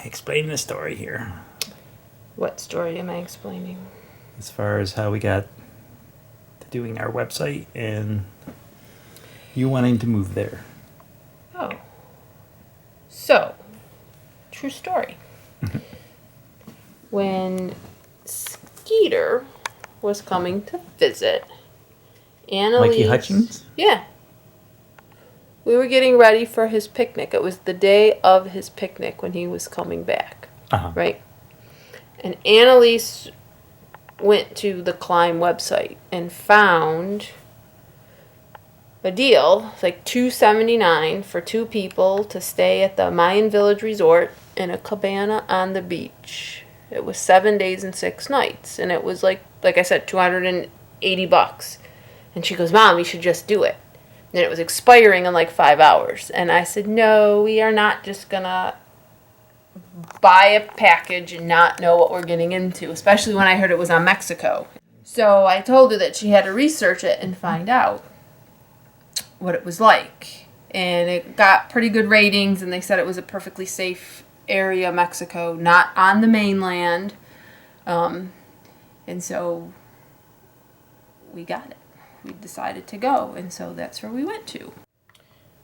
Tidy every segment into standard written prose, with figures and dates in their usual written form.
explain the story here. What story am I explaining? As far as how we got to doing our website and you wanting to move there. Oh. So, true story. When Skeeter was coming to visit, Annalise... Mikey Hutchins? Yeah. We were getting ready for his picnic. It was the day of his picnic when he was coming back. Uh-huh. Right? And Annalise went to the Climb website and found a deal, like $279 for 2 people to stay at the Mayan Village Resort in a cabana on the beach. It was 7 days and 6 nights, and it was like I said, $280. And she goes, "Mom, you should just do it." And it was expiring in like 5 hours, and I said, "No, we are not just gonna buy a package and not know what we're getting into," especially when I heard it was on Mexico. So I told her that she had to research it and find out what it was like. And it got pretty good ratings, and they said it was a perfectly safe area, Mexico, not on the mainland. And so we got it. We decided to go, and so that's where we went to.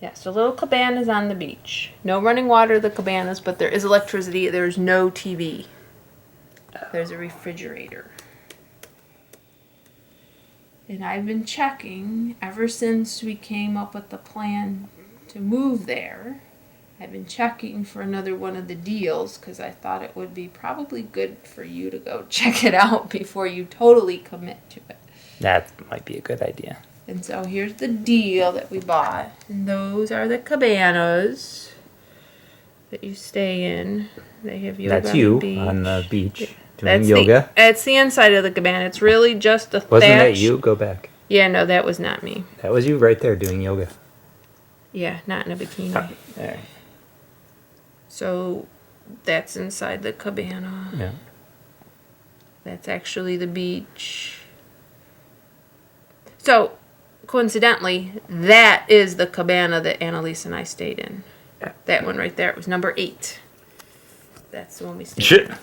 Yeah, so little cabanas on the beach. No running water in the cabanas, but there is electricity. There's no TV. There's a refrigerator. And I've been checking ever since we came up with the plan to move there. I've been checking for another one of the deals because I thought it would be probably good for you to go check it out before you totally commit to it. That might be a good idea. And so here's the deal that we bought. And those are the cabanas that you stay in. They have yoga That's you on the beach doing yoga. It's the inside of the cabana. It's really just a thatch. Wasn't that you? Go back. Yeah, no, that was not me. That was you right there doing yoga. Yeah, not in a bikini. All right. So that's inside the cabana. Yeah. That's actually the beach. So, coincidentally, that is the cabana that Annalise and I stayed in. That one right there. It was number 8. That's the one we stayed in.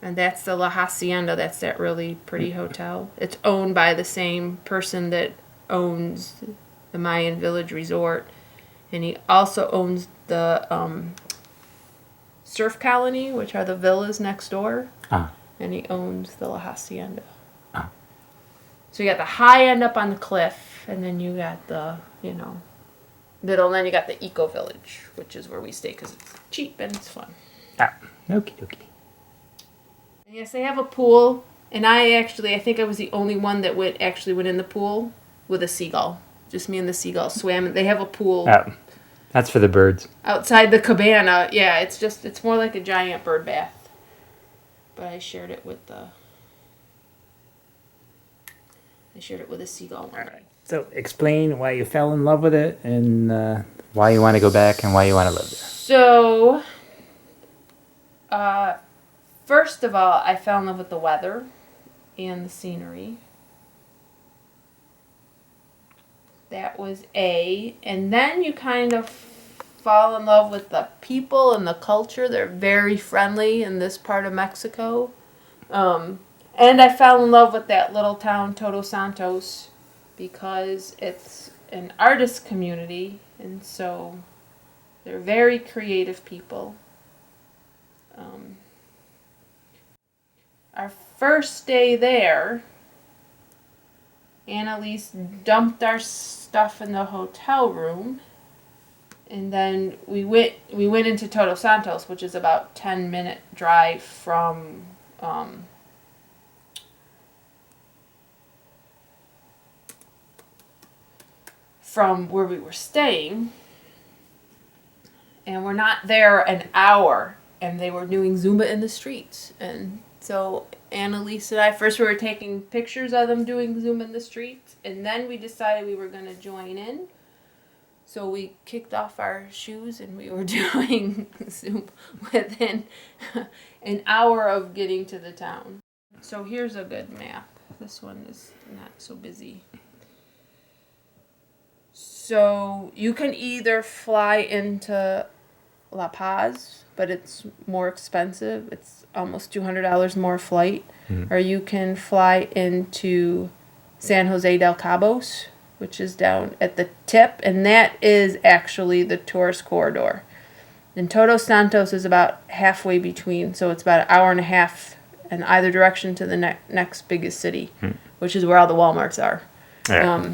And that's the La Hacienda. That's that really pretty hotel. It's owned by the same person that owns the Mayan Village Resort. And he also owns the Surf Colony, which are the villas next door. And he owns the La Hacienda. So you got the high end up on the cliff, and then you got the, middle, and then you got the Eco Village, which is where we stay because it's cheap and it's fun. Okie dokie. And yes, they have a pool, and I think I was the only one that went in the pool with a seagull. Just me and the seagull swam. They have a pool. That's for the birds. Outside the cabana. Yeah, it's more like a giant bird bath. But I shared it with a seagull. All right. So explain why you fell in love with it and why you want to go back and why you want to live there. So, first of all, I fell in love with the weather and the scenery. That was A. And then you kind of fall in love with the people and the culture. They're very friendly in this part of Mexico. And I fell in love with that little town, Todos Santos, because it's an artist community, and so they're very creative people. Our first day there, Annalise dumped our stuff in the hotel room, and then we went into Todos Santos, which is about 10-minute drive from where we were staying, and we're not there an hour, and they were doing Zumba in the streets. And so Annalise and I, first we were taking pictures of them doing Zumba in the streets, and then we decided we were going to join in. So we kicked off our shoes, and we were doing Zumba within an hour of getting to the town. So here's a good map. This one is not so busy. So you can either fly into La Paz, but it's more expensive. It's almost $200 more flight. Or you can fly into San Jose del Cabos, which is down at the tip, and that is actually the tourist corridor. And Todos Santos is about halfway between, so it's about an hour and a half in either direction to the next biggest city, which is where all the Walmarts are. Yeah.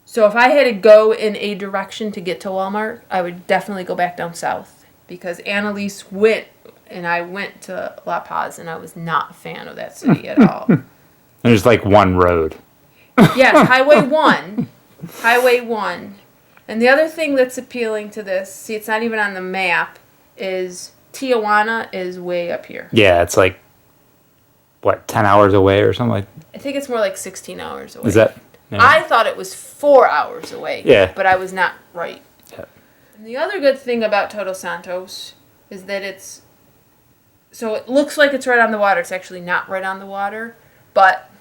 So if I had to go in a direction to get to Walmart, I would definitely go back down south, because Annalise went, and I went to La Paz, and I was not a fan of that city at all. There's like one road. Yes, Highway 1. Highway 1. And the other thing that's appealing to this, see, it's not even on the map, is Tijuana is way up here. Yeah, it's like, what, 10 hours away or something like I think it's more like 16 hours away. Is that? Yeah. I thought it was 4 hours away. Yeah. But I was not right. Yeah. And the other good thing about Todos Santos is that so it looks like it's right on the water. It's actually not right on the water. But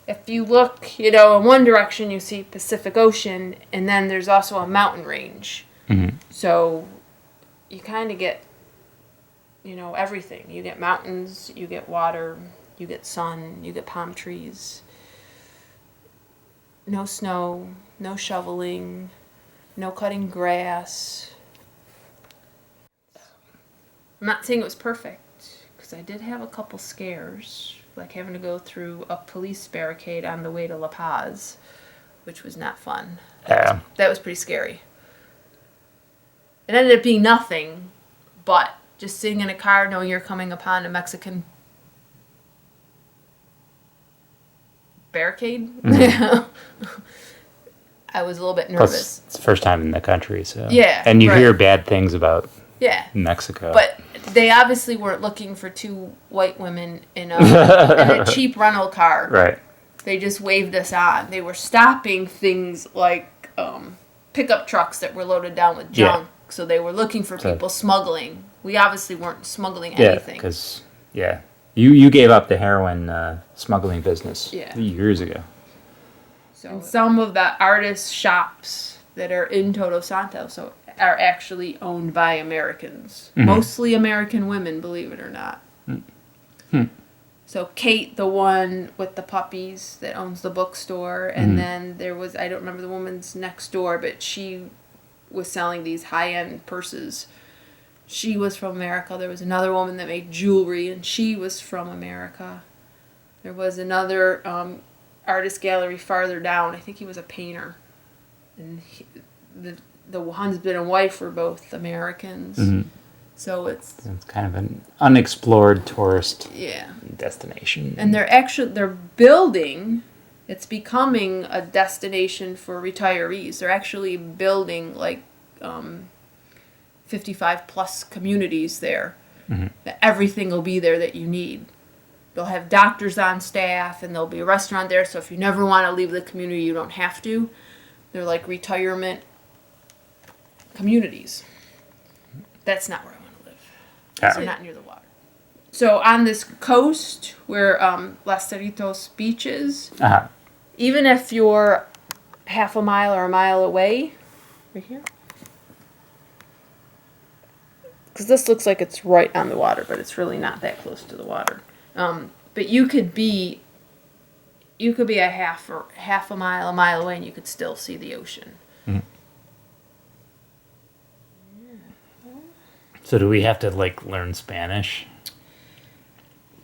if you look, in one direction, you see Pacific Ocean, and then there's also a mountain range. Mm-hmm. So you kind of get, everything. You get mountains, you get water, you get sun, you get palm trees. No snow, no shoveling, no cutting grass. I'm not saying it was perfect, because I did have a couple scares, like having to go through a police barricade on the way to La Paz, which was not fun. Yeah. That was pretty scary. It ended up being nothing, but just sitting in a car knowing you're coming upon a Mexican barricade, I was a little bit nervous. Plus, it's the first time in the country, so. Yeah, And you right. hear bad things about Yeah. Mexico. But they obviously weren't looking for two white women in a cheap rental car. Right. They just waved us on. They were stopping things like pickup trucks that were loaded down with junk. Yeah. So they were looking for people smuggling. We obviously weren't smuggling Yeah, anything. because, you gave up the heroin smuggling business years ago. So some of the artist shops that are in Todos Santos are actually owned by Americans. Mm-hmm. Mostly American women, believe it or not. Mm-hmm. So Kate, the one with the puppies that owns the bookstore, and then there was, I don't remember the woman's next door, but she was selling these high-end purses. She was from America. There was another woman that made jewelry, and she was from America. There was another artist gallery farther down. I think he was a painter. And the husband and wife were both Americans. Mm-hmm. So it's kind of an unexplored tourist destination. And they're building, it's becoming a destination for retirees. They're actually building like 55 plus communities there. Mm-hmm. Everything will be there that you need. They'll have doctors on staff, and there'll be a restaurant there, so if you never want to leave the community, you don't have to. They're like retirement communities. That's not where I want to live. Yeah. So not near the water. So on this coast where Las Cerritos Beach is, even if you're half a mile or a mile away, right here, because this looks like it's right on the water, but it's really not that close to the water. But you could be a half a mile away, and you could still see the ocean. Mm-hmm. So do we have to learn Spanish?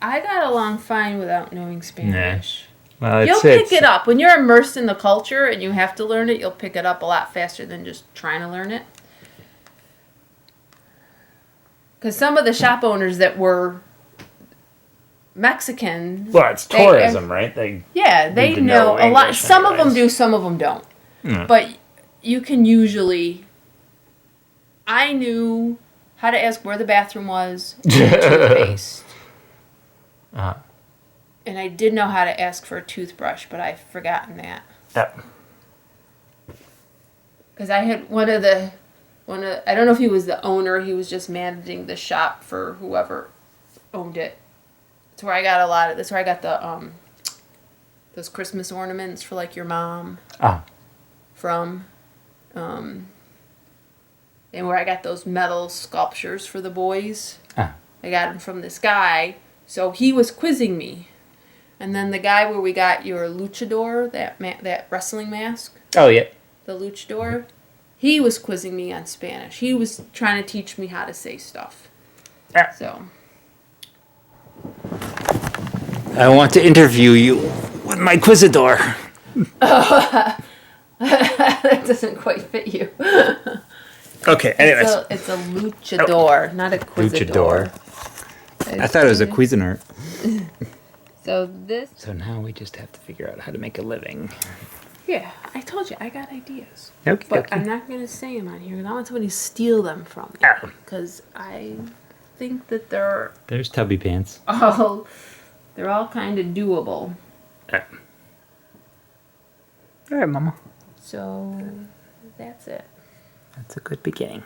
I got along fine without knowing Spanish. Well, You'll pick it up when you're immersed in the culture and you have to learn it. You'll pick it up a lot faster than just trying to learn it. Because some of the shop owners that were Mexican. Well, it's tourism, right? They know a lot. English Some of them anyways. do, some of them don't. Mm. But you can usually. I knew how to ask where the bathroom was and the toothpaste. And I did know how to ask for a toothbrush, but I've forgotten that. Yep. Because I had I don't know if he was the owner, he was just managing the shop for whoever owned it. That's where I got the those Christmas ornaments for like your mom Ah. from. And where I got those metal sculptures for the boys. Ah. I got them from this guy. So he was quizzing me. And then the guy where we got your luchador, that wrestling mask, Oh, yeah. the luchador, he was quizzing me on Spanish. He was trying to teach me how to say stuff. Ah. So. I want to interview you with my Quizador. That doesn't quite fit you. Okay, anyways. It's a luchador, not a quizador. I thought it was a Cuisinart. So this... So now we just have to figure out how to make a living. Yeah, I told you, I got ideas. Okay, But okay. I'm not going to say them on here, because I want somebody to steal them from me. Ah. Because I think that they're There's Tubby Pants. all kind of doable. Ah. All right, Mama. So that's it. That's a good beginning.